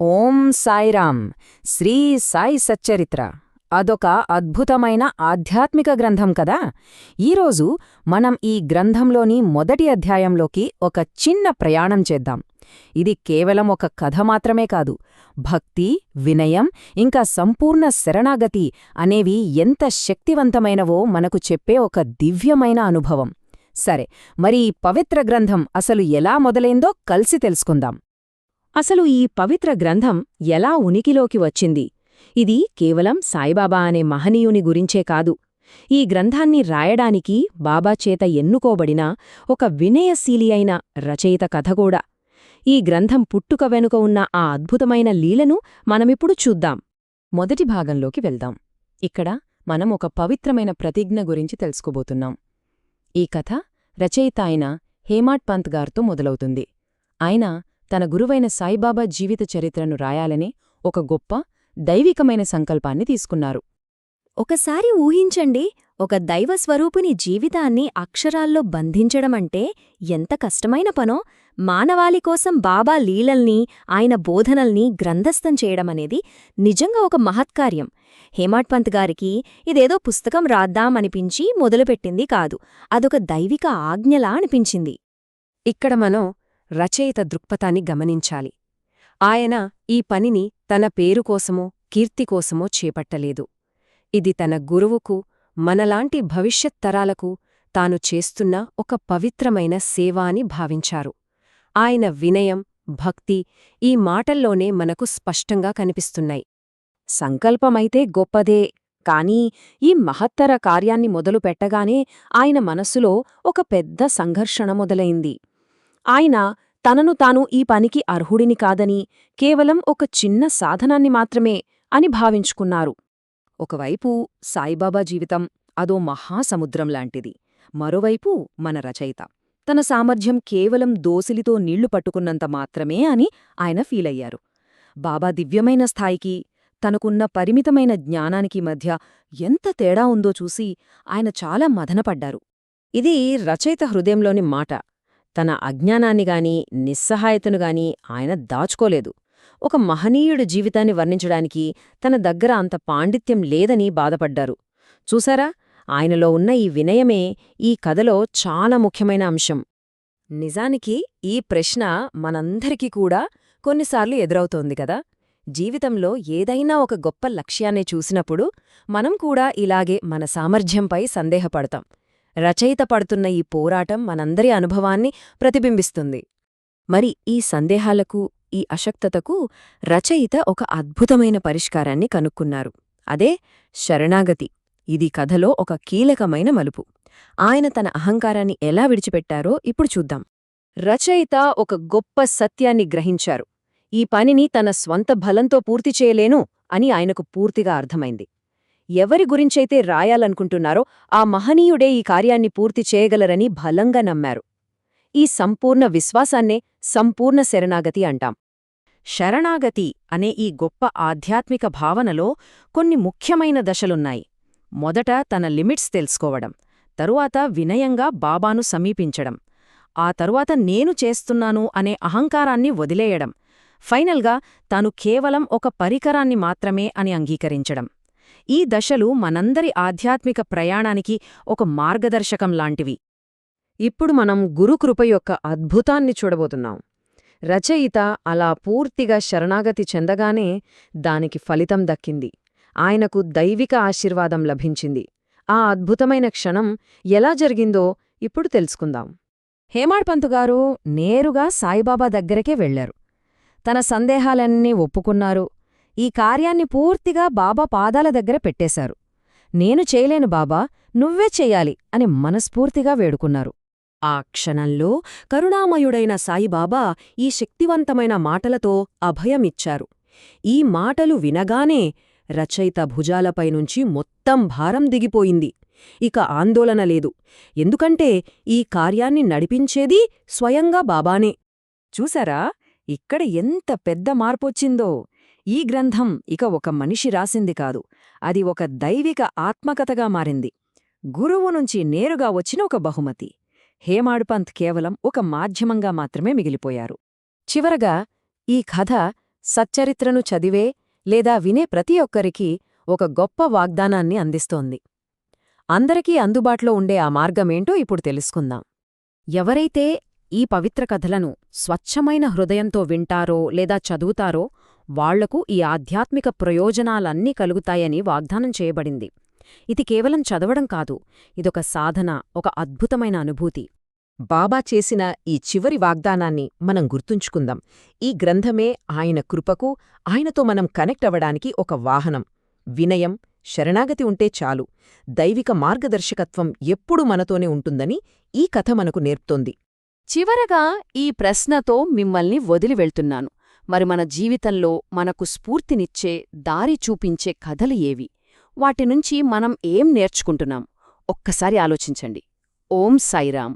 ఓం సాయిరాం. శ్రీ సాయి సచ్చరిత్ర అదొక అద్భుతమైన ఆధ్యాత్మిక గ్రంథం కదా. ఈరోజు మనం ఈ గ్రంథంలోని మొదటి అధ్యాయంలోకి ఒక చిన్న ప్రయాణం చేద్దాం. ఇది కేవలం ఒక కథ మాత్రమే కాదు, భక్తి, వినయం, ఇంకా సంపూర్ణ శరణాగతి అనేవి ఎంత శక్తివంతమైనవో మనకు చెప్పే ఒక దివ్యమైన అనుభవం. సరే, మరి ఈ పవిత్ర గ్రంథం అసలు ఎలా మొదలైందో కలిసి తెలుసుకుందాం. అసలు ఈ పవిత్ర గ్రంథం ఎలా ఉనికిలోకి వచ్చింది? ఇది కేవలం సాయిబాబా అనే మహనీయుని గురించే కాదు. ఈ గ్రంథాన్ని రాయడానికి బాబా చేత ఎన్నుకోబడిన ఒక వినయశీలి అయిన రచయిత కథకూడా. ఈ గ్రంథం పుట్టుక వెనుక ఉన్న ఆ అద్భుతమైన లీలను మనమిప్పుడు చూద్దాం. మొదటి భాగంలోకి వెళ్దాం. ఇక్కడ మనం ఒక పవిత్రమైన ప్రతిజ్ఞ గురించి తెలుసుకోబోతున్నాం. ఈ కథ రచయిత అయిన హేమాడ్ పంత్ గారితో మొదలవుతుంది. ఆయన తన గురువైన సాయిబాబా జీవిత చరిత్రను రాయాలని ఒక గొప్ప, దైవికమైన సంకల్పాన్ని తీసుకున్నారు. ఒకసారి ఊహించండి, ఒక దైవస్వరూపుని జీవితాన్ని అక్షరాల్లో బంధించడమంటే ఎంత కష్టమైన పనో. మానవాళి కోసం బాబా లీలల్ని, ఆయన బోధనల్ని గ్రంథస్థం చేయడమనేది నిజంగా ఒక మహత్కార్యం. హేమాడ్ పంత్ గారికి ఇదేదో పుస్తకం రాద్దామనిపించి మొదలుపెట్టింది కాదు, అదొక దైవిక ఆజ్ఞలా అనిపించింది. ఇక్కడ మనం రచయిత దృక్పథాన్ని గమనించాలి. ఆయన ఈ పనిని తన పేరుకోసమో, కీర్తికోసమో చేపట్టలేదు. ఇది తన గురువుకు, మనలాంటి భవిష్యత్ తరాలకు తాను చేస్తున్న ఒక పవిత్రమైన సేవ అని భావించారు. ఆయన వినయం, భక్తి ఈ మాటల్లోనే మనకు స్పష్టంగా కనిపిస్తున్నాయి. సంకల్పమైతే గొప్పదే, కానీ ఈ మహత్తర కార్యాన్ని మొదలుపెట్టగానే ఆయన మనస్సులో ఒక పెద్ద సంఘర్షణ మొదలైంది. ఆయన తనను తాను ఈ పనికి అర్హుడిని కాదని, కేవలం ఒక చిన్న సాధనాన్ని మాత్రమే అని భావించుకున్నారు. ఒకవైపు సాయిబాబా జీవితం అదో మహాసముద్రంలాంటిది, మరోవైపు మన రచయిత తన సామర్థ్యం కేవలం దోసిలితో నీళ్లు పట్టుకున్నంత మాత్రమే అని ఆయన ఫీలయ్యారు. బాబా దివ్యమైన స్థాయికి, తనకున్న పరిమితమైన జ్ఞానానికి మధ్య ఎంత తేడా ఉందో చూసి ఆయన చాలా మదనపడ్డారు. ఇది రచయిత హృదయంలోని మాట. తన అజ్ఞానాన్నిగాని, నిస్సహాయతనుగాని ఆయన దాచుకోలేదు. ఒక మహనీయుడి జీవితాన్ని వర్ణించడానికి తన దగ్గర అంత పాండిత్యం లేదని బాధపడ్డారు. చూసారా, ఆయనలో ఉన్న ఈ వినయమే ఈ కథలో చాలా ముఖ్యమైన అంశం. నిజానికి ఈ ప్రశ్న మనందరికీ కూడా కొన్నిసార్లు ఎదురవుతోంది కదా. జీవితంలో ఏదైనా ఒక గొప్ప లక్ష్యాన్ని చూసినప్పుడు మనం కూడా ఇలాగే మన సామర్థ్యంపై సందేహపడతాం. రచయిత పడుతున్న ఈ పోరాటం మనందరి అనుభవాన్ని ప్రతిబింబిస్తుంది. మరి ఈ సందేహాలకు, ఈ అశక్తతకు రచయిత ఒక అద్భుతమైన పరిష్కారాన్ని కనుక్కున్నారు. అదే శరణాగతి. ఇది కథలో ఒక కీలకమైన మలుపు. ఆయన తన అహంకారాన్ని ఎలా విడిచిపెట్టారో ఇప్పుడు చూద్దాం. రచయిత ఒక గొప్ప సత్యాన్ని గ్రహించారు. ఈ పనిని తన స్వంత బలంతో పూర్తి చేయలేను అని ఆయనకు పూర్తిగా అర్థమైంది. ఎవరి గురించైతే రాయాలనుకుంటున్నారో ఆ మహనీయుడే ఈ కార్యాన్ని పూర్తి చేయగలరని బలంగా నమ్మారు. ఈ సంపూర్ణ విశ్వాసాన్నే సంపూర్ణ శరణాగతి అంటాం. శరణాగతి అనే ఈ గొప్ప ఆధ్యాత్మిక భావనలో కొన్ని ముఖ్యమైన దశలున్నాయి. మొదట తన లిమిట్స్ తెలుసుకోవడం, తరువాత వినయంగా బాబాను సమీపించడం, ఆ తరువాత నేను చేస్తున్నాను అనే అహంకారాన్ని వదిలేయడం, ఫైనల్గా తాను కేవలం ఒక పరికరాన్ని మాత్రమే అని అంగీకరించడం. ఈ దశలు మనందరి ఆధ్యాత్మిక ప్రయాణానికి ఒక మార్గదర్శకంలాంటివి. ఇప్పుడు మనం గురుకృప యొక్క అద్భుతాన్ని చూడబోతున్నాం. రచయిత అలా పూర్తిగా శరణాగతి చెందగానే దానికి ఫలితం దక్కింది. ఆయనకు దైవిక ఆశీర్వాదం లభించింది. ఆ అద్భుతమైన క్షణం ఎలా జరిగిందో ఇప్పుడు తెలుసుకుందాం. హేమాడ్ పంత్ గారు నేరుగా సాయిబాబా దగ్గరకే వెళ్లారు. తన సందేహాలన్నీ ఒప్పుకున్నారు. ఈ కార్యాన్ని పూర్తిగా బాబా పాదాల దగ్గర పెట్టేశారు. నేను చేయలేను బాబా, నువ్వే చెయ్యాలి అని మనస్ఫూర్తిగా వేడుకున్నారు. ఆ క్షణంలో కరుణామయుడైన సాయిబాబా ఈ శక్తివంతమైన మాటలతో అభయమిచ్చారు. ఈ మాటలు వినగానే రచయిత భుజాలపైనుంచి మొత్తం భారం దిగిపోయింది. ఇక ఆందోళన లేదు. ఎందుకంటే ఈ కార్యాన్ని నడిపించేది స్వయంగా బాబానే. చూసారా, ఇక్కడ ఎంత పెద్ద మార్పొచ్చిందో! ఈ గ్రంథం ఇక ఒక మనిషి రాసింది కాదు, అది ఒక దైవిక ఆత్మకథగా మారింది. గురువు నుంచి నేరుగా వచ్చిన ఒక బహుమతి. హేమాడ్ పంత్ కేవలం ఒక మాధ్యమంగా మాత్రమే మిగిలిపోయారు. చివరగా ఈ కథ సచ్చరిత్రను చదివే లేదా వినే ప్రతి ఒక్కరికీ ఒక గొప్ప వాగ్దానాన్ని అందిస్తోంది. అందరికీ అందుబాటులో ఉండే ఆ మార్గమేంటో ఇప్పుడు తెలుసుకుందాం. ఎవరైతే ఈ పవిత్ర కథలను స్వచ్ఛమైన హృదయంతో వింటారో లేదా చదువుతారో వాళ్లకు ఈ ఆధ్యాత్మిక ప్రయోజనాలన్నీ కలుగుతాయని వాగ్దానం చేయబడింది. ఇది కేవలం చదవడం కాదు, ఇదొక సాధన, ఒక అద్భుతమైన అనుభూతి. బాబా చేసిన ఈ చివరి వాగ్దానాన్ని మనం గుర్తుంచుకుందాం. ఈ గ్రంథమే ఆయన కృపకు, ఆయనతో మనం కనెక్ట్ అవ్వడానికి ఒక వాహనం. వినయం, శరణాగతి ఉంటే చాలు. దైవిక మార్గదర్శకత్వం ఎప్పుడూ మనతోనే ఉంటుందని ఈ కథ మనకు నేర్పుతోంది. చివరగా ఈ ప్రశ్నతో మిమ్మల్ని వదిలి వెళ్తున్నాను. మరి మన జీవితంలో మనకు స్ఫూర్తినిచ్చే, దారి చూపించే కథలు ఏవి? వాటినుంచి మనం ఏం నేర్చుకుంటున్నాం? ఒక్కసారి ఆలోచించండి. ఓం సాయిరాం.